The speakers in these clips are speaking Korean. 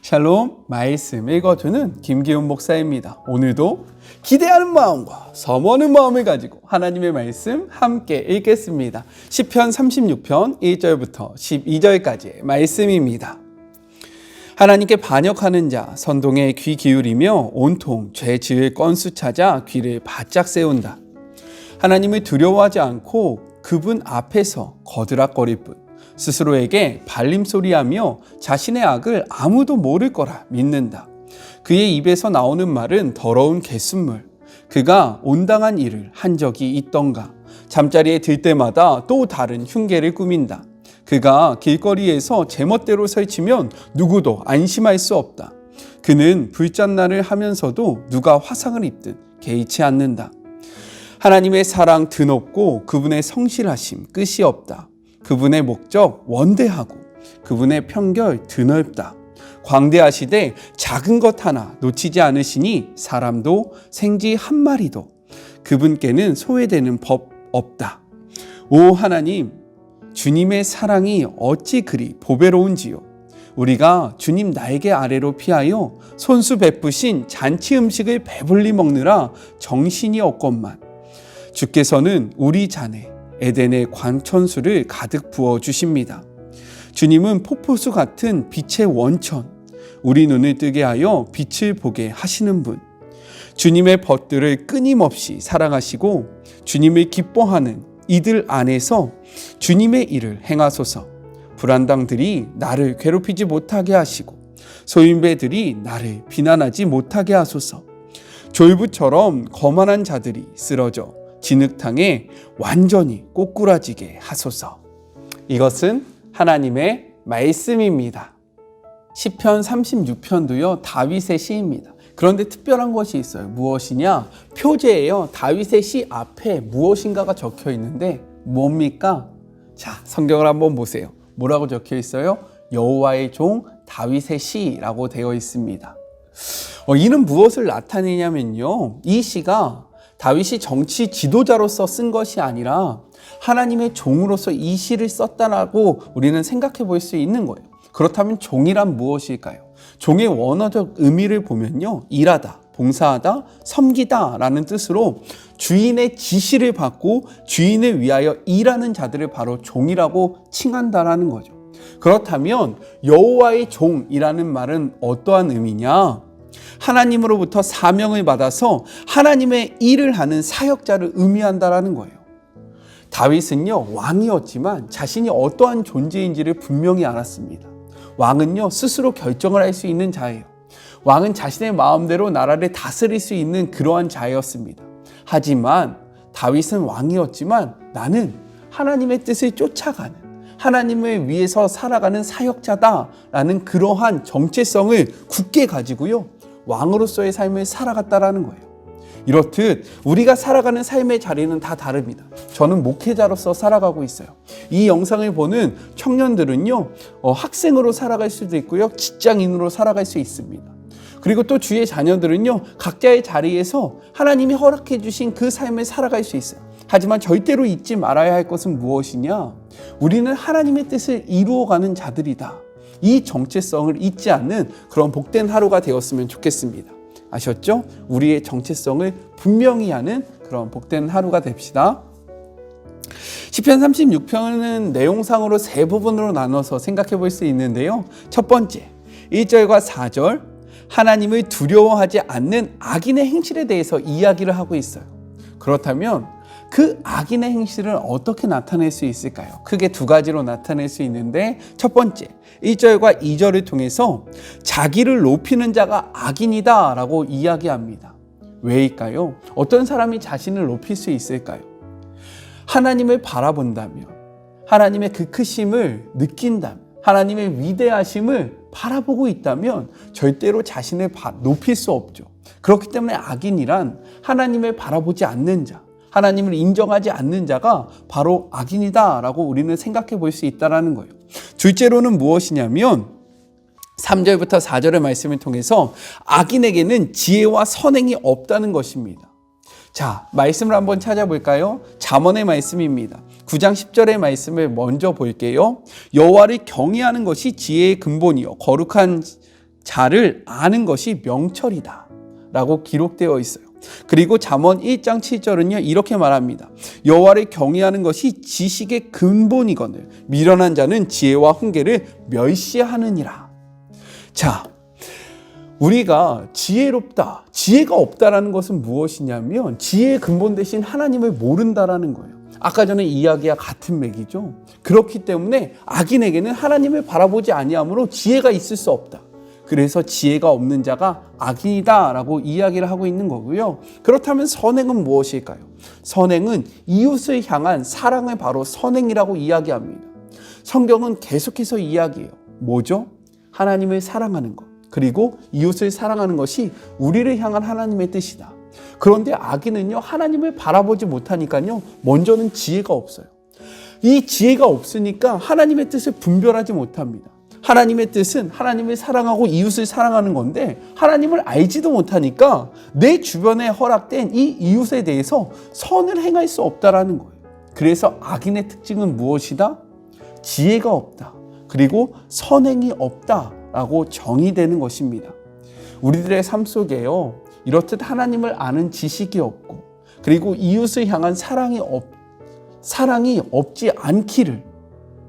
샬롬, 말씀 읽어주는 김기훈 목사입니다. 오늘도 기대하는 마음과 섬하는 마음을 가지고 하나님의 말씀 함께 읽겠습니다. 시편 36편 1절부터 12절까지의 말씀입니다. 하나님께 반역하는 자 선동에 귀 기울이며 온통 죄 지을 건수 찾아 귀를 바짝 세운다. 하나님을 두려워하지 않고 그분 앞에서 거드락거릴 뿐 스스로에게 발림소리하며 자신의 악을 아무도 모를 거라 믿는다. 그의 입에서 나오는 말은 더러운 개순물. 그가 온당한 일을 한 적이 있던가. 잠자리에 들 때마다 또 다른 흉계를 꾸민다. 그가 길거리에서 제멋대로 설치면 누구도 안심할 수 없다. 그는 불잣날을 하면서도 누가 화상을 입듯 개의치 않는다. 하나님의 사랑 드높고 그분의 성실하심 끝이 없다. 그분의 목적 원대하고 그분의 편결 드넓다. 광대하시되 작은 것 하나 놓치지 않으시니 사람도 생쥐 한 마리도 그분께는 소외되는 법 없다. 오 하나님, 주님의 사랑이 어찌 그리 보배로운지요. 우리가 주님 날개 아래로 피하여 손수 베푸신 잔치 음식을 배불리 먹느라 정신이 없건만 주께서는 우리 잔에 에덴의 광천수를 가득 부어주십니다. 주님은 폭포수 같은 빛의 원천, 우리 눈을 뜨게 하여 빛을 보게 하시는 분. 주님의 벗들을 끊임없이 사랑하시고 주님을 기뻐하는 이들 안에서 주님의 일을 행하소서. 불안당들이 나를 괴롭히지 못하게 하시고 소인배들이 나를 비난하지 못하게 하소서. 졸부처럼 거만한 자들이 쓰러져 진흙탕에 완전히 꼬꾸라지게 하소서. 이것은 하나님의 말씀입니다. 시편 36편도요 다윗의 시입니다. 그런데 특별한 것이 있어요. 무엇이냐? 표제예요. 다윗의 시 앞에 무엇인가가 적혀 있는데 뭡니까? 자, 성경을 한번 보세요. 뭐라고 적혀 있어요? 여호와의 종 다윗의 시라고 되어 있습니다. 이는 무엇을 나타내냐면요, 이 시가 다윗이 정치 지도자로서 쓴 것이 아니라 하나님의 종으로서 이 시를 썼다라고 우리는 생각해 볼 수 있는 거예요. 그렇다면 종이란 무엇일까요? 종의 원어적 의미를 보면요, 일하다, 봉사하다, 섬기다 라는 뜻으로 주인의 지시를 받고 주인을 위하여 일하는 자들을 바로 종이라고 칭한다라는 거죠. 그렇다면 여호와의 종이라는 말은 어떠한 의미냐? 하나님으로부터 사명을 받아서 하나님의 일을 하는 사역자를 의미한다라는 거예요. 다윗은요, 왕이었지만 자신이 어떠한 존재인지를 분명히 알았습니다. 왕은요, 스스로 결정을 할 수 있는 자예요. 왕은 자신의 마음대로 나라를 다스릴 수 있는 그러한 자였습니다. 하지만 다윗은 왕이었지만 나는 하나님의 뜻을 쫓아가는, 하나님을 위해서 살아가는 사역자다라는 그러한 정체성을 굳게 가지고요, 왕으로서의 삶을 살아갔다라는 거예요. 이렇듯 우리가 살아가는 삶의 자리는 다 다릅니다. 저는 목회자로서 살아가고 있어요. 이 영상을 보는 청년들은요, 학생으로 살아갈 수도 있고요, 직장인으로 살아갈 수 있습니다. 그리고 또 주의 자녀들은요, 각자의 자리에서 하나님이 허락해 주신 그 삶을 살아갈 수 있어요. 하지만 절대로 잊지 말아야 할 것은 무엇이냐? 우리는 하나님의 뜻을 이루어가는 자들이다. 이 정체성을 잊지 않는 그런 복된 하루가 되었으면 좋겠습니다. 아셨죠? 우리의 정체성을 분명히 하는 그런 복된 하루가 됩시다. 시편 36편은 내용상으로 세 부분으로 나눠서 생각해 볼 수 있는데요. 첫 번째, 1절과 4절, 하나님을 두려워하지 않는 악인의 행실에 대해서 이야기를 하고 있어요. 그렇다면 그 악인의 행실을 어떻게 나타낼 수 있을까요? 크게 두 가지로 나타낼 수 있는데, 첫 번째, 1절과 2절을 통해서 자기를 높이는 자가 악인이다 라고 이야기합니다. 왜일까요? 어떤 사람이 자신을 높일 수 있을까요? 하나님을 바라본다면, 하나님의 그 크심을 느낀다면, 하나님의 위대하심을 바라보고 있다면 절대로 자신을 높일 수 없죠. 그렇기 때문에 악인이란 하나님을 바라보지 않는 자, 하나님을 인정하지 않는 자가 바로 악인이다라고 우리는 생각해 볼 수 있다는 거예요. 둘째로는 무엇이냐면 3절부터 4절의 말씀을 통해서 악인에게는 지혜와 선행이 없다는 것입니다. 자, 말씀을 한번 찾아볼까요? 잠언의 말씀입니다. 9장 10절의 말씀을 먼저 볼게요. 여호와를 경외하는 것이 지혜의 근본이요 거룩한 자를 아는 것이 명철이다 라고 기록되어 있어요. 그리고 잠언 1장 7절은요 이렇게 말합니다. 여호와를 경외하는 것이 지식의 근본이거늘 미련한 자는 지혜와 훈계를 멸시하느니라. 자, 우리가 지혜롭다, 지혜가 없다라는 것은 무엇이냐면 지혜의 근본 대신 하나님을 모른다라는 거예요. 아까 전에 이야기와 같은 맥이죠. 그렇기 때문에 악인에게는 하나님을 바라보지 아니하므로 지혜가 있을 수 없다. 그래서 지혜가 없는 자가 악인이다 라고 이야기를 하고 있는 거고요. 그렇다면 선행은 무엇일까요? 선행은 이웃을 향한 사랑을 바로 선행이라고 이야기합니다. 성경은 계속해서 이야기해요. 뭐죠? 하나님을 사랑하는 것, 그리고 이웃을 사랑하는 것이 우리를 향한 하나님의 뜻이다. 그런데 악인은요, 하나님을 바라보지 못하니까요, 먼저는 지혜가 없어요. 이 지혜가 없으니까 하나님의 뜻을 분별하지 못합니다. 하나님의 뜻은 하나님을 사랑하고 이웃을 사랑하는 건데 하나님을 알지도 못하니까 내 주변에 허락된 이 이웃에 대해서 선을 행할 수 없다라는 거예요. 그래서 악인의 특징은 무엇이다? 지혜가 없다. 그리고 선행이 없다라고 정의되는 것입니다. 우리들의 삶 속에요, 이렇듯 하나님을 아는 지식이 없고 그리고 이웃을 향한 사랑이 없지 않기를,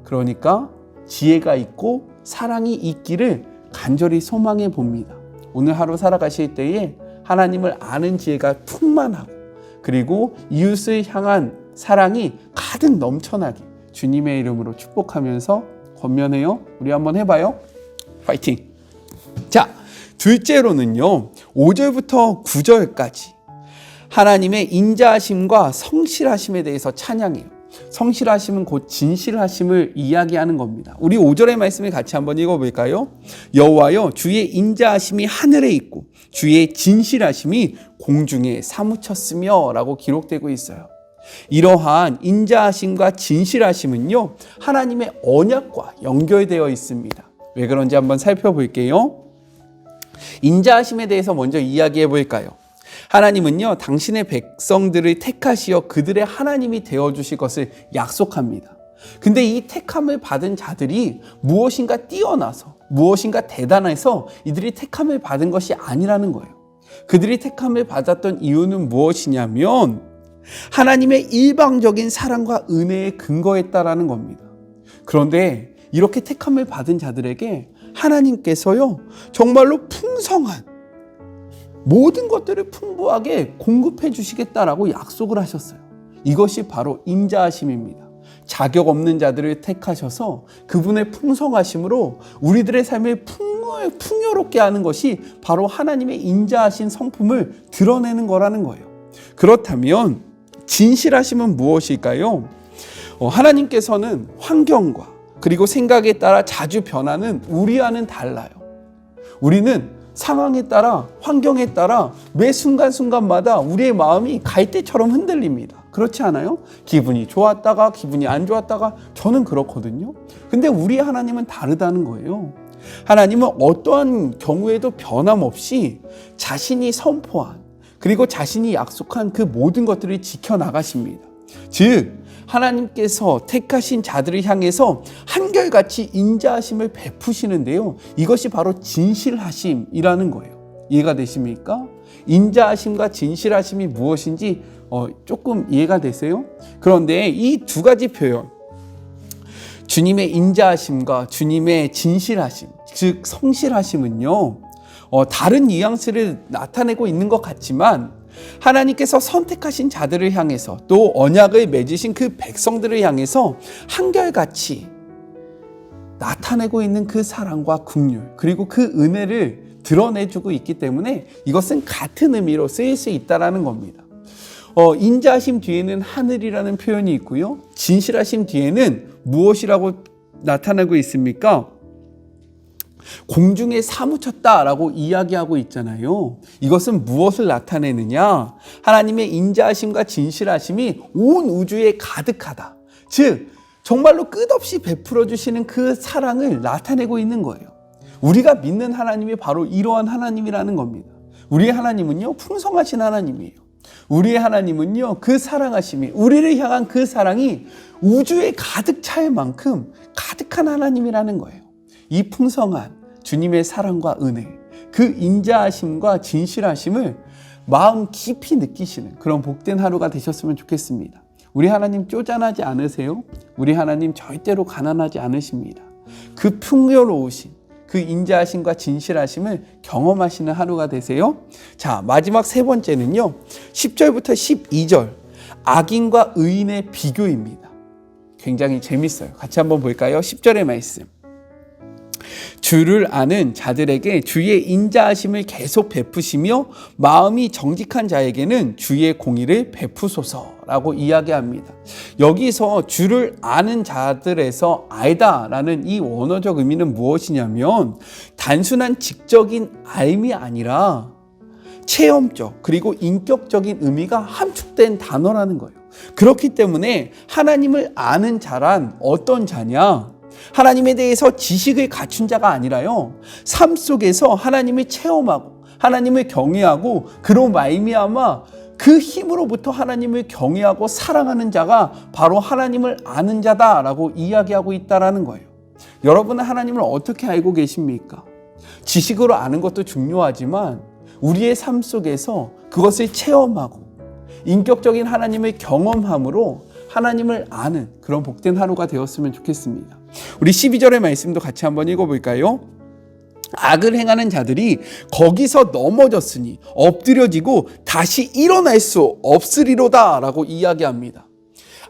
그러니까 지혜가 있고 사랑이 있기를 간절히 소망해 봅니다. 오늘 하루 살아가실 때에 하나님을 아는 지혜가 충만하고 그리고 이웃을 향한 사랑이 가득 넘쳐나게 주님의 이름으로 축복하면서 권면해요. 우리 한번 해봐요. 파이팅! 자, 둘째로는요, 5절부터 9절까지 하나님의 인자하심과 성실하심에 대해서 찬양해요. 성실하심은 곧 진실하심을 이야기하는 겁니다. 우리 5절의 말씀을 같이 한번 읽어볼까요? 여호와여, 주의 인자하심이 하늘에 있고 주의 진실하심이 공중에 사무쳤으며 라고 기록되고 있어요. 이러한 인자하심과 진실하심은요, 하나님의 언약과 연결되어 있습니다. 왜 그런지 한번 살펴볼게요. 인자하심에 대해서 먼저 이야기해 볼까요? 하나님은요, 당신의 백성들을 택하시어 그들의 하나님이 되어주실 것을 약속합니다. 근데 이 택함을 받은 자들이 무엇인가 뛰어나서, 무엇인가 대단해서 이들이 택함을 받은 것이 아니라는 거예요. 그들이 택함을 받았던 이유는 무엇이냐면 하나님의 일방적인 사랑과 은혜에 근거했다라는 겁니다. 그런데 이렇게 택함을 받은 자들에게 하나님께서요, 정말로 풍성한 모든 것들을 풍부하게 공급해 주시겠다라고 약속을 하셨어요. 이것이 바로 인자하심입니다. 자격 없는 자들을 택하셔서 그분의 풍성하심으로 우리들의 삶을 풍요롭게 하는 것이 바로 하나님의 인자하신 성품을 드러내는 거라는 거예요. 그렇다면 진실하심은 무엇일까요? 하나님께서는 환경과 그리고 생각에 따라 자주 변하는 우리와는 달라요. 우리는 상황에 따라, 환경에 따라 매 순간순간마다 우리의 마음이 갈대처럼 흔들립니다. 그렇지 않아요? 기분이 좋았다가 기분이 안 좋았다가, 저는 그렇거든요. 근데 우리 하나님은 다르다는 거예요. 하나님은 어떠한 경우에도 변함없이 자신이 선포한 그리고 자신이 약속한 그 모든 것들을 지켜나가십니다. 즉 하나님께서 택하신 자들을 향해서 한결같이 인자하심을 베푸시는데요, 이것이 바로 진실하심이라는 거예요. 이해가 되십니까? 인자하심과 진실하심이 무엇인지 조금 이해가 되세요? 그런데 이 두 가지 표현, 주님의 인자하심과 주님의 진실하심, 즉 성실하심은요, 다른 뉘앙스를 나타내고 있는 것 같지만 하나님께서 선택하신 자들을 향해서 또 언약을 맺으신 그 백성들을 향해서 한결같이 나타내고 있는 그 사랑과 긍휼, 그리고 그 은혜를 드러내주고 있기 때문에 이것은 같은 의미로 쓰일 수 있다는 겁니다. 인자하심 뒤에는 하늘이라는 표현이 있고요, 진실하심 뒤에는 무엇이라고 나타나고 있습니까? 공중에 사무쳤다라고 이야기하고 있잖아요. 이것은 무엇을 나타내느냐? 하나님의 인자하심과 진실하심이 온 우주에 가득하다. 즉 정말로 끝없이 베풀어 주시는 그 사랑을 나타내고 있는 거예요. 우리가 믿는 하나님이 바로 이러한 하나님이라는 겁니다. 우리의 하나님은요, 풍성하신 하나님이에요. 우리의 하나님은요, 그 사랑하심이, 우리를 향한 그 사랑이 우주에 가득 찰 만큼 가득한 하나님이라는 거예요. 이 풍성한 주님의 사랑과 은혜, 그 인자하심과 진실하심을 마음 깊이 느끼시는 그런 복된 하루가 되셨으면 좋겠습니다. 우리 하나님 쪼잔하지 않으세요? 우리 하나님 절대로 가난하지 않으십니다. 그 풍요로우신 그 인자하심과 진실하심을 경험하시는 하루가 되세요. 자, 마지막 세 번째는요, 10절부터 12절 악인과 의인의 비교입니다. 굉장히 재밌어요. 같이 한번 볼까요? 10절의 말씀. 주를 아는 자들에게 주의 인자하심을 계속 베푸시며 마음이 정직한 자에게는 주의 공의를 베푸소서라고 이야기합니다. 여기서 주를 아는 자들에서 알다라는 이 원어적 의미는 무엇이냐면 단순한 직적인 알미 아니라 체험적 그리고 인격적인 의미가 함축된 단어라는 거예요. 그렇기 때문에 하나님을 아는 자란 어떤 자냐? 하나님에 대해서 지식을 갖춘 자가 아니라요, 삶 속에서 하나님을 체험하고 하나님을 경외하고 그로 말미암아 그 힘으로부터 하나님을 경외하고 사랑하는 자가 바로 하나님을 아는 자다라고 이야기하고 있다라는 거예요. 여러분은 하나님을 어떻게 알고 계십니까? 지식으로 아는 것도 중요하지만 우리의 삶 속에서 그것을 체험하고 인격적인 하나님을 경험함으로 하나님을 아는 그런 복된 하루가 되었으면 좋겠습니다. 우리 12절의 말씀도 같이 한번 읽어볼까요? 악을 행하는 자들이 거기서 넘어졌으니 엎드려지고 다시 일어날 수 없으리로다 라고 이야기합니다.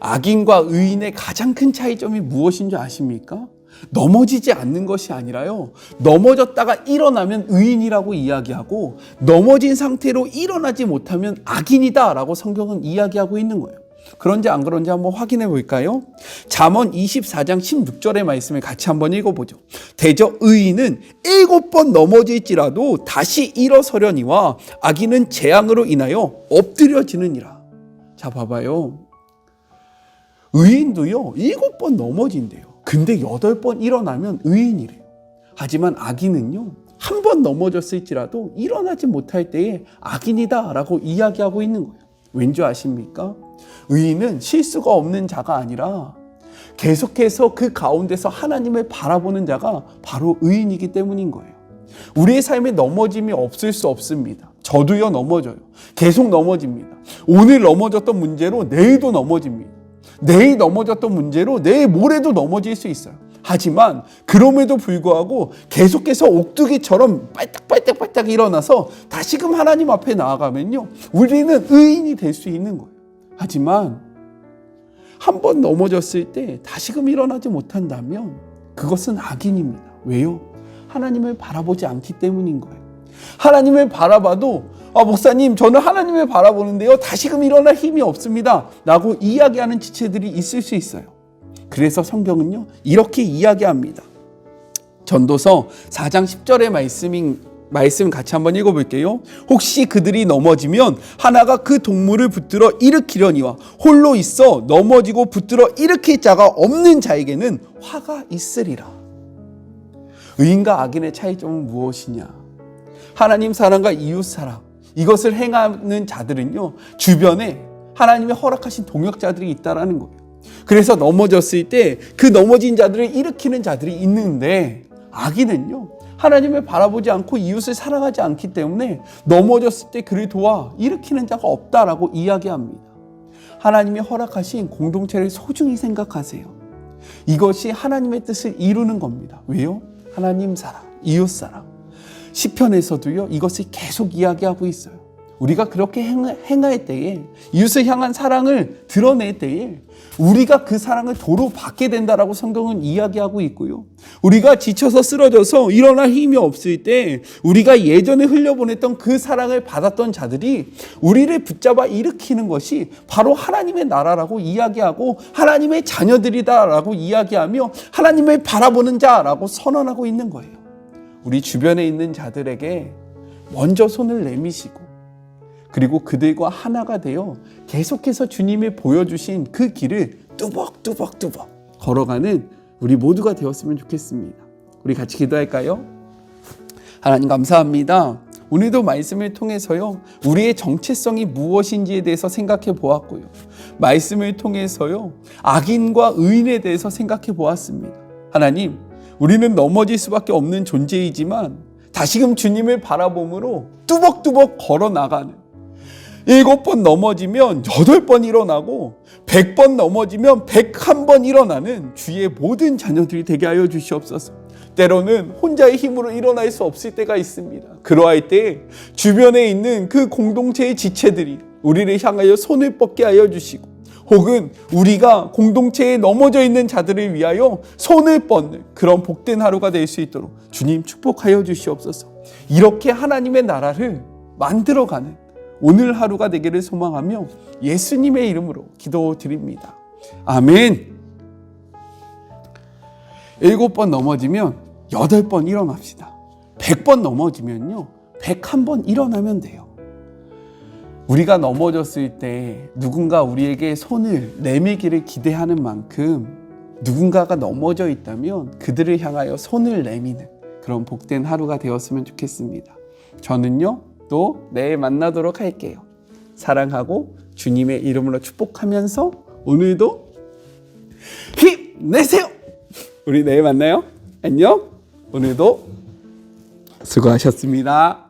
악인과 의인의 가장 큰 차이점이 무엇인 줄 아십니까? 넘어지지 않는 것이 아니라요, 넘어졌다가 일어나면 의인이라고 이야기하고 넘어진 상태로 일어나지 못하면 악인이다 라고 성경은 이야기하고 있는 거예요. 그런지 안 그런지 한번 확인해 볼까요? 잠언 24장 16절의 말씀을 같이 한번 읽어보죠. 대저 의인은 7번 넘어질지라도 다시 일어서려니와 악인은 재앙으로 인하여 엎드려지느니라. 자, 봐봐요. 의인도요 7번 넘어진대요. 근데 8번 일어나면 의인이래요. 하지만 악인은요, 한 번 넘어졌을지라도 일어나지 못할 때에 악인이다 라고 이야기하고 있는 거예요. 왠지 아십니까? 의인은 실수가 없는 자가 아니라 계속해서 그 가운데서 하나님을 바라보는 자가 바로 의인이기 때문인 거예요. 우리의 삶에 넘어짐이 없을 수 없습니다. 저도요 넘어져요. 계속 넘어집니다. 오늘 넘어졌던 문제로 내일도 넘어집니다. 내일 넘어졌던 문제로 내일 모레도 넘어질 수 있어요. 하지만 그럼에도 불구하고 계속해서 옥두기처럼 빨딱빨딱빨딱 일어나서 다시금 하나님 앞에 나아가면요, 우리는 의인이 될 수 있는 거예요. 하지만 한 번 넘어졌을 때 다시금 일어나지 못한다면 그것은 악인입니다. 왜요? 하나님을 바라보지 않기 때문인 거예요. 하나님을 바라봐도 목사님 저는 하나님을 바라보는데요 다시금 일어날 힘이 없습니다 라고 이야기하는 지체들이 있을 수 있어요. 그래서 성경은요 이렇게 이야기합니다. 전도서 4장 10절의 말씀 같이 한번 읽어볼게요. 혹시 그들이 넘어지면 하나가 그 동물을 붙들어 일으키려니와 홀로 있어 넘어지고 붙들어 일으킬 자가 없는 자에게는 화가 있으리라. 의인과 악인의 차이점은 무엇이냐? 하나님 사랑과 이웃 사랑, 이것을 행하는 자들은요 주변에 하나님이 허락하신 동역자들이 있다라는 거예요. 그래서 넘어졌을 때 그 넘어진 자들을 일으키는 자들이 있는데, 악인은요 하나님을 바라보지 않고 이웃을 사랑하지 않기 때문에 넘어졌을 때 그를 도와 일으키는 자가 없다라고 이야기합니다. 하나님이 허락하신 공동체를 소중히 생각하세요. 이것이 하나님의 뜻을 이루는 겁니다. 왜요? 하나님 사랑, 이웃 사랑. 시편에서도요 이것을 계속 이야기하고 있어요. 우리가 그렇게 행할 때에, 이웃을 향한 사랑을 드러낼 때에 우리가 그 사랑을 도로 받게 된다라고 성경은 이야기하고 있고요. 우리가 지쳐서 쓰러져서 일어날 힘이 없을 때 우리가 예전에 흘려보냈던 그 사랑을 받았던 자들이 우리를 붙잡아 일으키는 것이 바로 하나님의 나라라고 이야기하고 하나님의 자녀들이다라고 이야기하며 하나님을 바라보는 자라고 선언하고 있는 거예요. 우리 주변에 있는 자들에게 먼저 손을 내미시고 그리고 그들과 하나가 되어 계속해서 주님이 보여주신 그 길을 뚜벅뚜벅뚜벅 걸어가는 우리 모두가 되었으면 좋겠습니다. 우리 같이 기도할까요? 하나님 감사합니다. 오늘도 말씀을 통해서요 우리의 정체성이 무엇인지에 대해서 생각해 보았고요, 말씀을 통해서요 악인과 의인에 대해서 생각해 보았습니다. 하나님, 우리는 넘어질 수밖에 없는 존재이지만 다시금 주님을 바라봄으로 뚜벅뚜벅 걸어 나가는, 7번 넘어지면 8번 일어나고 100번 넘어지면 101번 일어나는 주의 모든 자녀들이 되게 하여 주시옵소서. 때로는 혼자의 힘으로 일어날 수 없을 때가 있습니다. 그러할 때 주변에 있는 그 공동체의 지체들이 우리를 향하여 손을 뻗게 하여 주시고, 혹은 우리가 공동체에 넘어져 있는 자들을 위하여 손을 뻗는 그런 복된 하루가 될 수 있도록 주님 축복하여 주시옵소서. 이렇게 하나님의 나라를 만들어가는 오늘 하루가 되기를 소망하며 예수님의 이름으로 기도드립니다. 아멘. 7번 넘어지면 8번 일어납시다. 100번 넘어지면요 101번 일어나면 돼요. 우리가 넘어졌을 때 누군가 우리에게 손을 내밀기를 기대하는 만큼 누군가가 넘어져 있다면 그들을 향하여 손을 내미는 그런 복된 하루가 되었으면 좋겠습니다. 저는요 또 내일 만나도록 할게요. 사랑하고 주님의 이름으로 축복하면서 오늘도 힘내세요. 우리 내일 만나요. 안녕. 오늘도 수고하셨습니다.